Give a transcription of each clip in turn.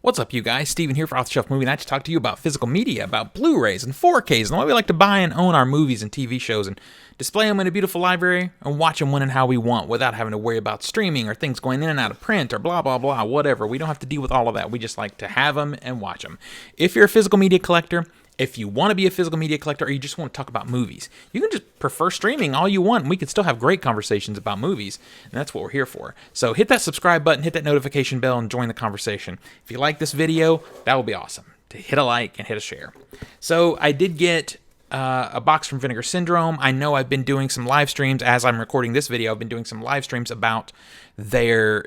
What's up, you guys? Steven here for Off the Shelf Movie Night to talk to you about physical media, about Blu-rays and 4Ks, and why we like to buy and own our movies and TV shows and display them in a beautiful library and watch them when and how we want without having to worry about streaming or things going in and out of print or blah, blah, blah, whatever. We don't have to deal with all of that. We just like to have them and watch them. If you're a physical media collector, if you want to be a physical media collector, or you just want to talk about movies, you can just prefer streaming all you want, and we can still have great conversations about movies, and that's what we're here for. So hit that subscribe button, hit that notification bell, and join the conversation. If you like this video, that will be awesome. To hit a like and hit a share. So I did get a box from Vinegar Syndrome. I know I've been doing some live streams as I'm recording this video. I've been doing some live streams about their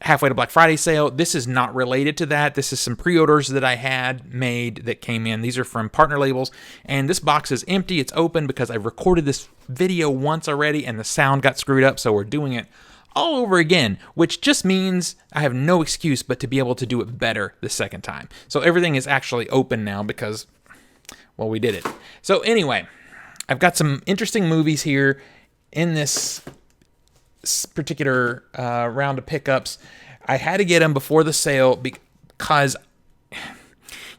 halfway to Black Friday sale. This is not related to that. This is some pre-orders that I had made that came in. These are from partner labels, and this box is empty. It's open because I recorded this video once already and the sound got screwed up, so we're doing it all over again, which just means I have no excuse but to be able to do it better the second time. So everything is actually open now because, well, we did it. So anyway, I've got some interesting movies here in this particular round of pickups. I had to get them before the sale because,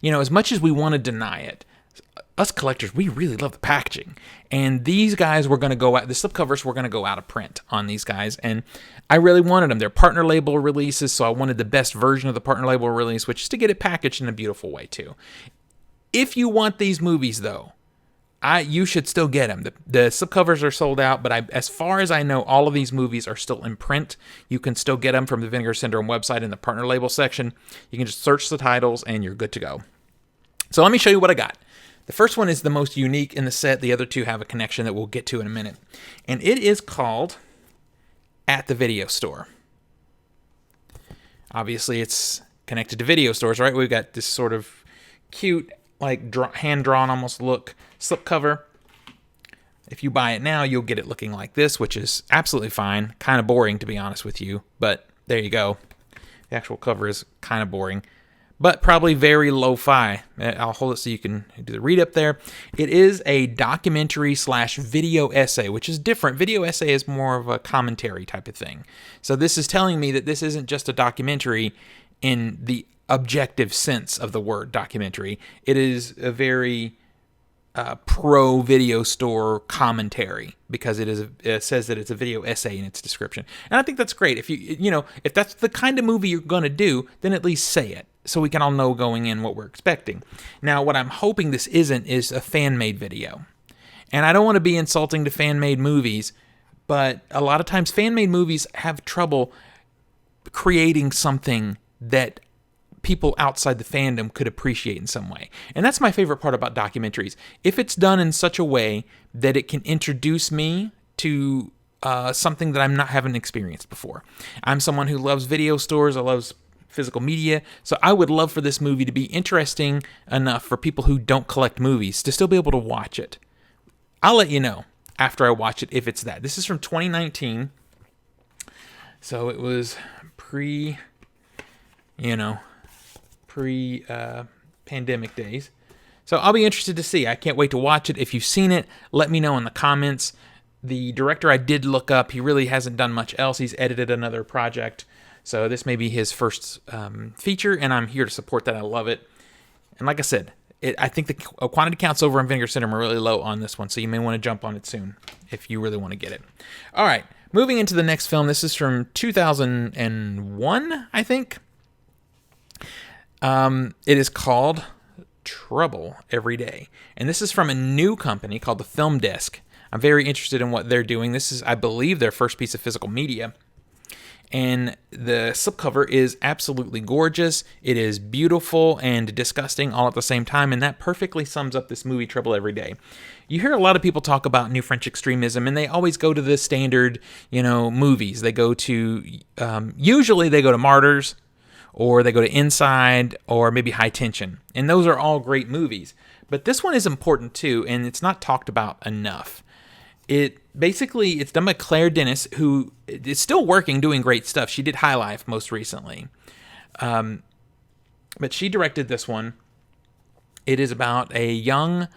you know, as much as we want to deny it, us collectors, we really love the packaging. And these guys were going to go out, the slipcovers were going to go out of print on these guys. And I really wanted them. They're partner label releases, so I wanted the best version of the partner label release, which is to get it packaged in a beautiful way too. If you want these movies though, you should still get them. The slipcovers are sold out, but as far as I know, all of these movies are still in print. You can still get them from the Vinegar Syndrome website in the partner label section. You can just search the titles and you're good to go. So let me show you what I got. The first one is the most unique in the set. The other two have a connection that we'll get to in a minute. And it is called At the Video Store. Obviously, it's connected to video stores, right? We've got this sort of cute, like hand-drawn almost look slipcover. If you buy it now, you'll get it looking like this, which is absolutely fine. Kind of boring, to be honest with you, but there you go. The actual cover is kind of boring, but probably very lo-fi. I'll hold it so you can do the read up there. It is a documentary/video essay, which is different. Video essay is more of a commentary type of thing. So this is telling me that this isn't just a documentary in the objective sense of the word documentary. It is a very pro video store commentary because it says that it's a video essay in its description. And I think that's great. If that's the kind of movie you're going to do, then at least say it so we can all know going in what we're expecting. Now, what I'm hoping this isn't is a fan-made video. And I don't want to be insulting to fan-made movies, but a lot of times fan-made movies have trouble creating something that people outside the fandom could appreciate in some way. And that's my favorite part about documentaries. If it's done in such a way that it can introduce me to something that haven't experienced before. I'm someone who loves video stores, I love physical media, so I would love for this movie to be interesting enough for people who don't collect movies to still be able to watch it. I'll let you know after I watch it if it's that. This is from 2019, so it was pre-pandemic days. So I'll be interested to see. I can't wait to watch it. If you've seen it, let me know in the comments. The director I did look up. He really hasn't done much else. He's edited another project. So this may be his first feature, and I'm here to support that. I love it. And like I said, I think the quantity counts over on Vinegar Syndrome are really low on this one, so you may want to jump on it soon if you really want to get it. All right, moving into the next film. This is from 2001, I think. It is called Trouble Every Day. And this is from a new company called The.Film.Doc. I'm very interested in what they're doing. This is, I believe, their first piece of physical media. And the slipcover is absolutely gorgeous. It is beautiful and disgusting all at the same time. And that perfectly sums up this movie, Trouble Every Day. You hear a lot of people talk about new French extremism, and they always go to the standard, movies. They go to, usually they go to Martyrs, or they go to Inside, or maybe High Tension. And those are all great movies. But this one is important too, and it's not talked about enough. It's done by Claire Dennis, who is still working, doing great stuff. She did High Life most recently. But she directed this one. It is about a young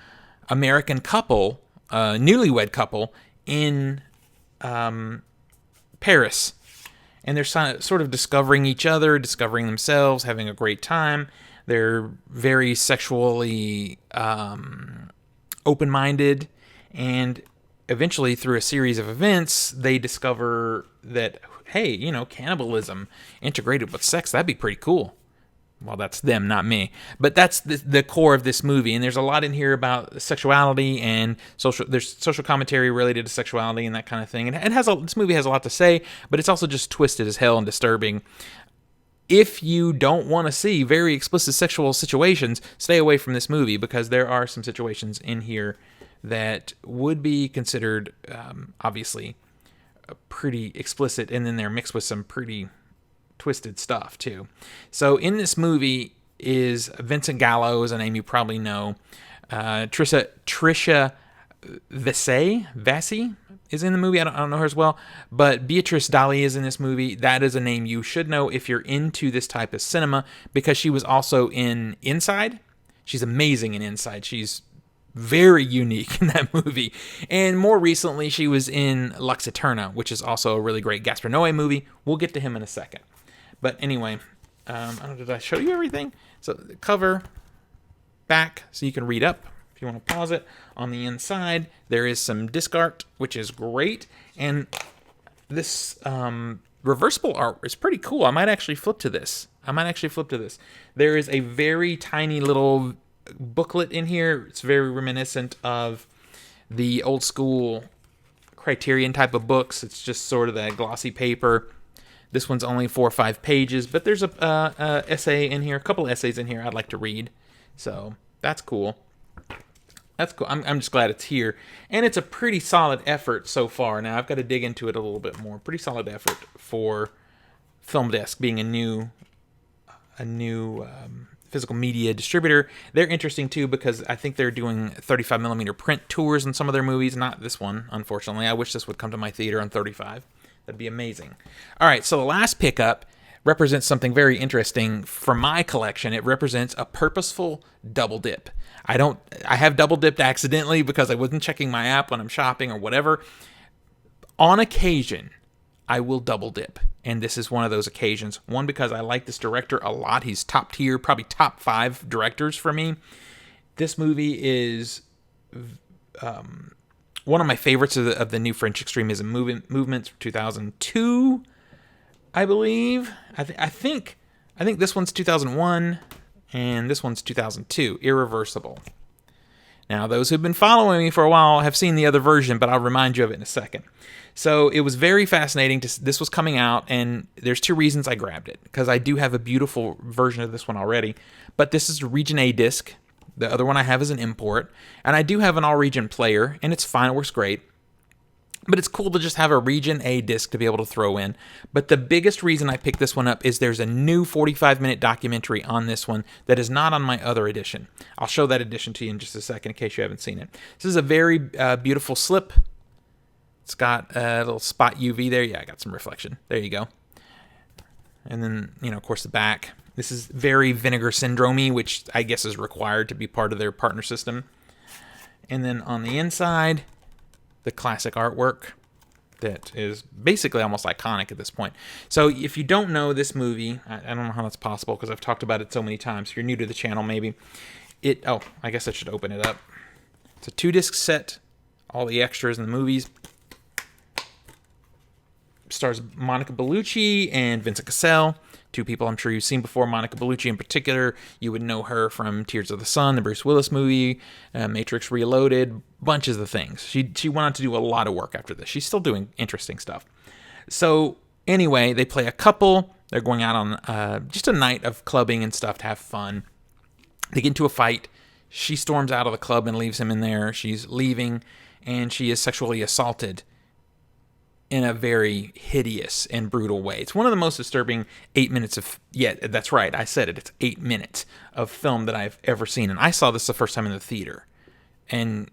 American couple, newlywed couple, in Paris. and they're sort of discovering each other, discovering themselves, having a great time. They're very sexually open-minded, and eventually, through a series of events, they discover that, hey, cannibalism integrated with sex, that'd be pretty cool. Well, that's them, not me. But that's the core of this movie. And there's a lot in here about sexuality and there's social commentary related to sexuality and that kind of thing. And this movie has a lot to say, but it's also just twisted as hell and disturbing. If you don't want to see very explicit sexual situations, stay away from this movie, because there are some situations in here that would be considered, obviously, pretty explicit, and then they're mixed with some pretty twisted stuff too. So in this movie is Vincent Gallo, is a name you probably know. Tricia Vesey is in the movie. I don't know her as well, but Beatrice Daly is in this movie. That is a name you should know if you're into this type of cinema, because she was also in Inside. She's amazing in Inside. She's very unique in that movie. And more recently, she was in Lux Eterna, which is also a really great Gaspar Noé movie. We'll get to him in a second. But anyway, did I show you everything? So the cover, back, so you can read up if you want to pause it. On the inside, there is some disc art, which is great. And this reversible art is pretty cool. I might actually flip to this. There is a very tiny little booklet in here. It's very reminiscent of the old school Criterion type of books. It's just sort of that glossy paper. This one's only 4 or 5 pages, but there's a essay in here, a couple essays in here I'd like to read. So that's cool. I'm just glad it's here, and it's a pretty solid effort so far. Now I've got to dig into it a little bit more. Pretty solid effort for Film Desk being a new physical media distributor. They're interesting too, because I think they're doing 35mm print tours in some of their movies. Not this one, unfortunately. I wish this would come to my theater on 35. That'd be amazing. All right, so the last pickup represents something very interesting for my collection. It represents a purposeful double dip. I have double dipped accidentally because I wasn't checking my app when I'm shopping or whatever. On occasion, I will double dip. And this is one of those occasions. One, because I like this director a lot. He's top tier, probably top 5 directors for me. This movie is one of my favorites of the new French extremism movements from 2002, I believe. I think this one's 2001, and this one's 2002, Irreversible. Now, those who've been following me for a while have seen the other version, but I'll remind you of it in a second. So it was very fascinating. This was coming out, and there's 2 reasons I grabbed it, because I do have a beautiful version of this one already, but this is a Region A disc. The other one I have is an import, and I do have an all-region player, and it's fine, it works great. But it's cool to just have a Region A disc to be able to throw in. But the biggest reason I picked this one up is there's a new 45-minute documentary on this one that is not on my other edition. I'll show that edition to you in just a second in case you haven't seen it. This is a very beautiful slip. It's got a little spot UV there. Yeah, I got some reflection. There you go. And then, of course, the back. This is very Vinegar Syndrome-y, which I guess is required to be part of their partner system. And then on the inside, the classic artwork that is basically almost iconic at this point. So if you don't know this movie, I don't know how that's possible because I've talked about it so many times. If you're new to the channel, maybe. I guess I should open it up. It's a 2-disc set. All the extras in the movies. Stars Monica Bellucci and Vincent Cassel. 2 people I'm sure you've seen before. Monica Bellucci in particular, you would know her from Tears of the Sun, the Bruce Willis movie, Matrix Reloaded, bunches of things. She went on to do a lot of work after this. She's still doing interesting stuff. So anyway, they play a couple. They're going out on just a night of clubbing and stuff to have fun. They get into a fight. She storms out of the club and leaves him in there. She's leaving, and she is sexually assaulted in a very hideous and brutal way. It's one of the most disturbing 8 minutes of... Yeah, that's right, I said it. It's 8 minutes of film that I've ever seen. And I saw this the first time in the theater. And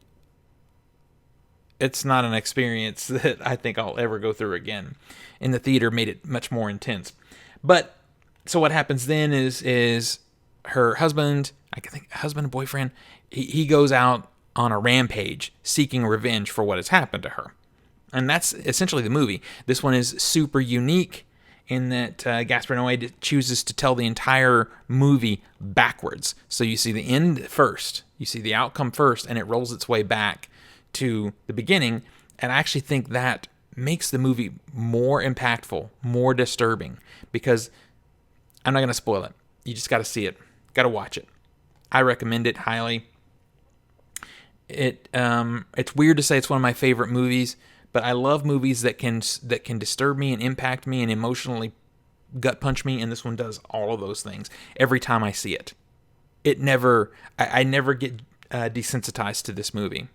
it's not an experience that I think I'll ever go through again. In the theater made it much more intense. But, so what happens then is her husband, I think husband, boyfriend, he goes out on a rampage seeking revenge for what has happened to her. And that's essentially the movie. This one is super unique in that Gaspar Noé chooses to tell the entire movie backwards. So you see the end first, you see the outcome first, and it rolls its way back to the beginning. And I actually think that makes the movie more impactful, more disturbing, because I'm not going to spoil it. You just got to see it, got to watch it. I recommend it highly. It's weird to say it's one of my favorite movies, but I love movies that can disturb me and impact me and emotionally gut punch me, and this one does all of those things every time I see it. I never get desensitized to this movie.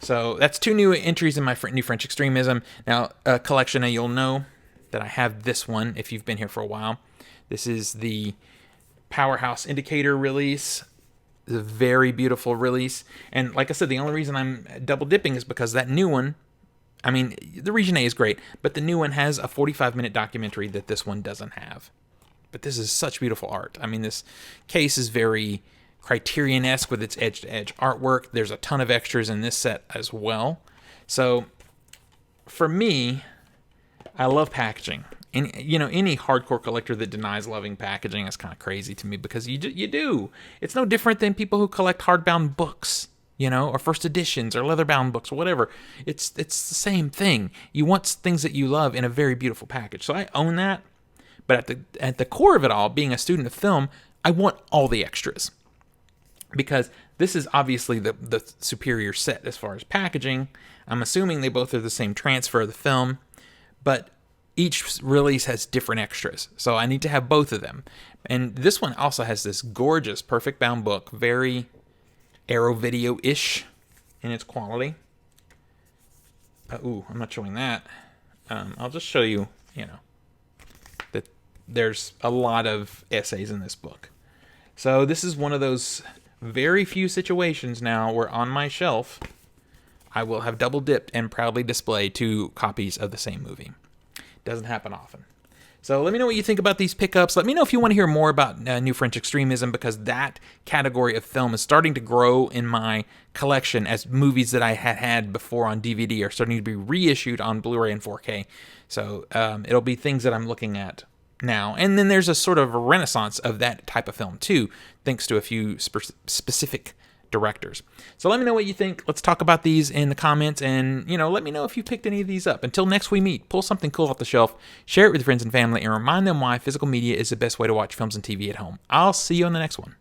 So that's 2 new entries in my new French extremism. Now, collection, now you'll know that I have this one if you've been here for a while. This is the Powerhouse Indicator release. It's a very beautiful release. And like I said, the only reason I'm double dipping is because that new one, I mean, the Region A is great, but the new one has a 45-minute documentary that this one doesn't have. But this is such beautiful art. I mean, this case is very Criterion-esque with its edge-to-edge artwork. There's a ton of extras in this set as well. So for me, I love packaging. And, any hardcore collector that denies loving packaging is kind of crazy to me, because you do. It's no different than people who collect hardbound books, or first editions or leather-bound books or whatever. It's the same thing. You want things that you love in a very beautiful package. So I own that. But at the core of it all, being a student of film, I want all the extras, because this is obviously the superior set as far as packaging. I'm assuming they both are the same transfer of the film, but each release has different extras, so I need to have both of them. And this one also has this gorgeous perfect bound book, very Arrow Video-ish in its quality. I'm not showing that. I'll just show you, that there's a lot of essays in this book. So this is one of those very few situations now where on my shelf I will have double dipped and proudly display 2 copies of the same movie. Doesn't happen often. So let me know what you think about these pickups. Let me know if you want to hear more about New French Extremism, because that category of film is starting to grow in my collection as movies that I had before on DVD are starting to be reissued on Blu-ray and 4K. So it'll be things that I'm looking at now. And then there's a sort of a renaissance of that type of film too, thanks to a few specific directors. So let me know what you think. Let's talk about these in the comments, and let me know if you picked any of these up. Until next we meet, pull something cool off the shelf, share it with your friends and family, and remind them why physical media is the best way to watch films and TV at home. I'll see you on the next one.